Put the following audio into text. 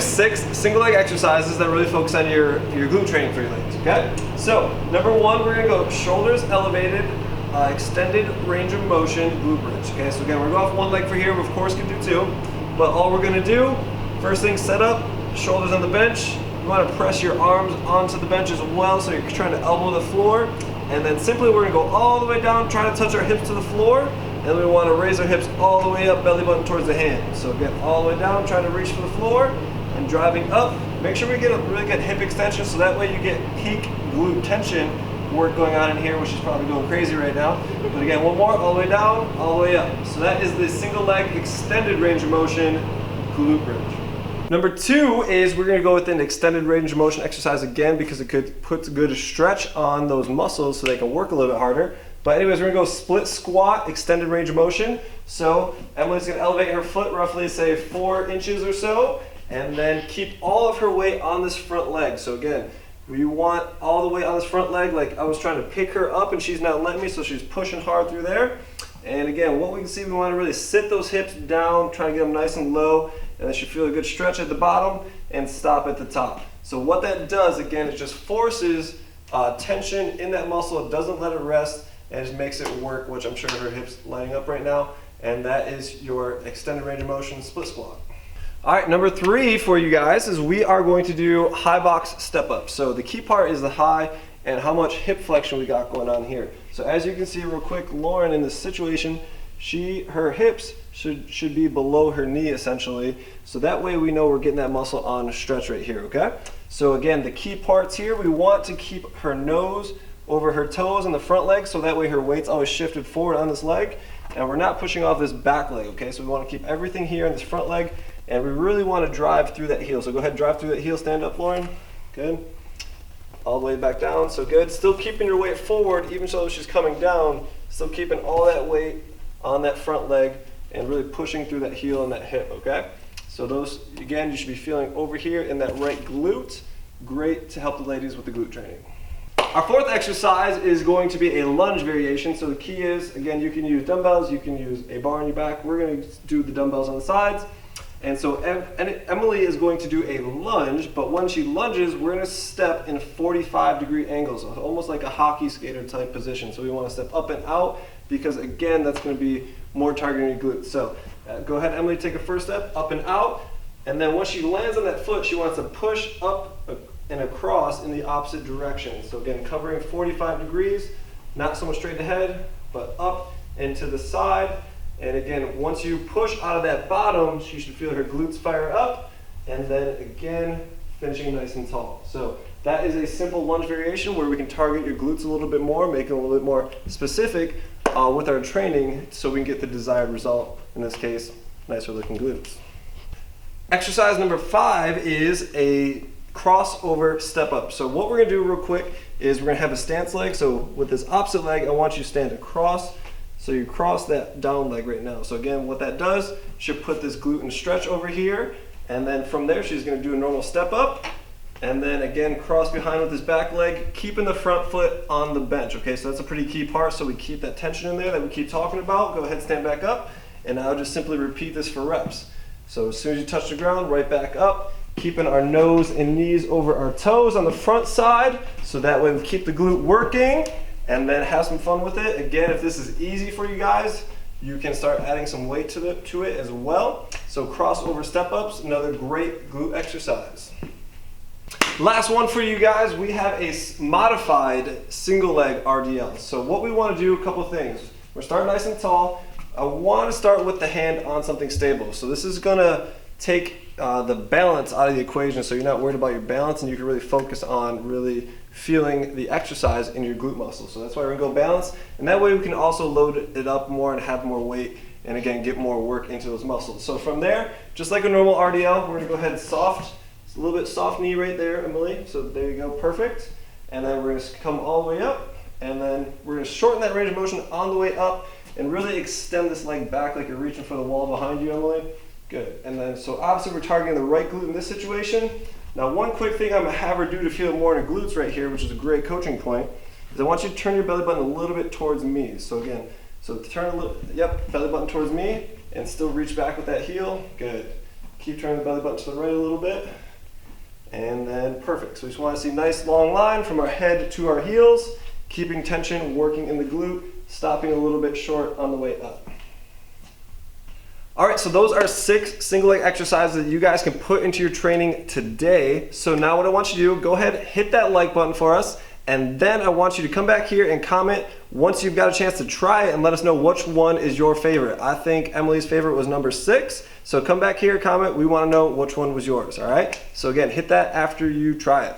do 6 single leg exercises that really focus on your glute training for your legs, okay? So, number 1, we're gonna go shoulders elevated, extended range of motion, glute bridge, okay? So again, we're gonna go off one leg for here, we of course can do 2, but all we're gonna do, first thing, set up, shoulders on the bench. You wanna press your arms onto the bench as well, so you're trying to elbow the floor, and then simply we're gonna go all the way down, trying to touch our hips to the floor, and we want to raise our hips all the way up, belly button towards the hand. So again, all the way down, trying to reach for the floor, and driving up. Make sure we get a really good hip extension, so that way you get peak glute tension work going on in here, which is probably going crazy right now. But again, one more, all the way down, all the way up. So that is the single leg extended range of motion glute bridge. Number 2 is we're gonna go with an extended range of motion exercise again, because it could put a good stretch on those muscles so they can work a little bit harder. But anyways, we're gonna go split squat, extended range of motion. So Emily's gonna elevate her foot roughly, say 4 inches or so, and then keep all of her weight on this front leg. So again, we want all the weight on this front leg, like I was trying to pick her up and she's not letting me, so she's pushing hard through there. And again, what we can see, we wanna really sit those hips down, try to get them nice and low, and then she feel a good stretch at the bottom and stop at the top. So what that does, again, it just forces tension in that muscle. It doesn't let it rest, and just makes it work, which I'm sure her hips lining up right now. And that is your extended range of motion split squat. All right, number 3 for you guys is we are going to do high box step up. So the key part is the high and how much hip flexion we got going on here. So as you can see real quick, Lauren in this situation, her hips should be below her knee essentially. So that way we know we're getting that muscle on a stretch right here, okay? So again, the key parts here, we want to keep her nose over her toes and the front leg, so that way her weight's always shifted forward on this leg, and we're not pushing off this back leg, okay? So we want to keep everything here in this front leg, and we really want to drive through that heel. So go ahead, drive through that heel, stand up, Lauren. Good. All the way back down, so good. Still keeping your weight forward, even though she's coming down, still keeping all that weight on that front leg, and really pushing through that heel and that hip, okay? So those, again, you should be feeling over here in that right glute. Great to help the ladies with the glute training. Our 4th exercise is going to be a lunge variation. So the key is, again, you can use dumbbells, you can use a bar on your back. We're going to do the dumbbells on the sides. And so Emily is going to do a lunge, but when she lunges, we're going to step in 45-degree angles, so almost like a hockey skater type position. So we want to step up and out, because again, that's going to be more targeting your glutes. So go ahead, Emily, take a first step, up and out. And then once she lands on that foot, she wants to push up and across in the opposite direction. So again, covering 45 degrees, not so much straight ahead, but up and to the side. And again, once you push out of that bottom, she should feel her glutes fire up, and then again, finishing nice and tall. So that is a simple lunge variation where we can target your glutes a little bit more, make it a little bit more specific with our training, so we can get the desired result, in this case, nicer looking glutes. Exercise number 5 is a crossover step up. So what we're gonna do real quick is we're gonna have a stance leg. So with this opposite leg, I want you to stand across. So you cross that down leg right now. So again, what that does, should put this glute in stretch over here. And then from there, she's gonna do a normal step up. And then again, cross behind with this back leg, keeping the front foot on the bench. Okay, so that's a pretty key part. So we keep that tension in there that we keep talking about. Go ahead, stand back up. And now just simply repeat this for reps. So as soon as you touch the ground, right back up. Keeping our nose and knees over our toes on the front side, so that way we keep the glute working, and then have some fun with it. Again, if this is easy for you guys, you can start adding some weight to it as well. So crossover step ups, another great glute exercise. Last one for you guys, we have a modified single leg RDL. So what we want to do, a couple things. We're starting nice and tall. I want to start with the hand on something stable. So this is gonna take the balance out of the equation, so you're not worried about your balance, and you can really focus on really feeling the exercise in your glute muscles. So that's why we're gonna go balance, and that way we can also load it up more and have more weight, and again, get more work into those muscles. So from there, just like a normal RDL, we're gonna go ahead and soft, it's a little bit soft knee right there, Emily. So there you go, perfect. And then we're gonna come all the way up, and then we're gonna shorten that range of motion on the way up, and really extend this leg back like you're reaching for the wall behind you, Emily. Good. And then, so obviously we're targeting the right glute in this situation. Now, one quick thing I'm gonna have her do to feel more in her glutes right here, which is a great coaching point, is I want you to turn your belly button a little bit towards me. So again, so turn a little, yep, belly button towards me, and still reach back with that heel. Good. Keep turning the belly button to the right a little bit. And then perfect. So we just want to see a nice long line from our head to our heels, keeping tension, working in the glute, stopping a little bit short on the way up. All right, so those are 6 single leg exercises that you guys can put into your training today. So now what I want you to do, go ahead, hit that like button for us, and then I want you to come back here and comment once you've got a chance to try it and let us know which one is your favorite. I think Emily's favorite was number 6. So come back here, comment, we want to know which one was yours, all right? So again, hit that after you try it.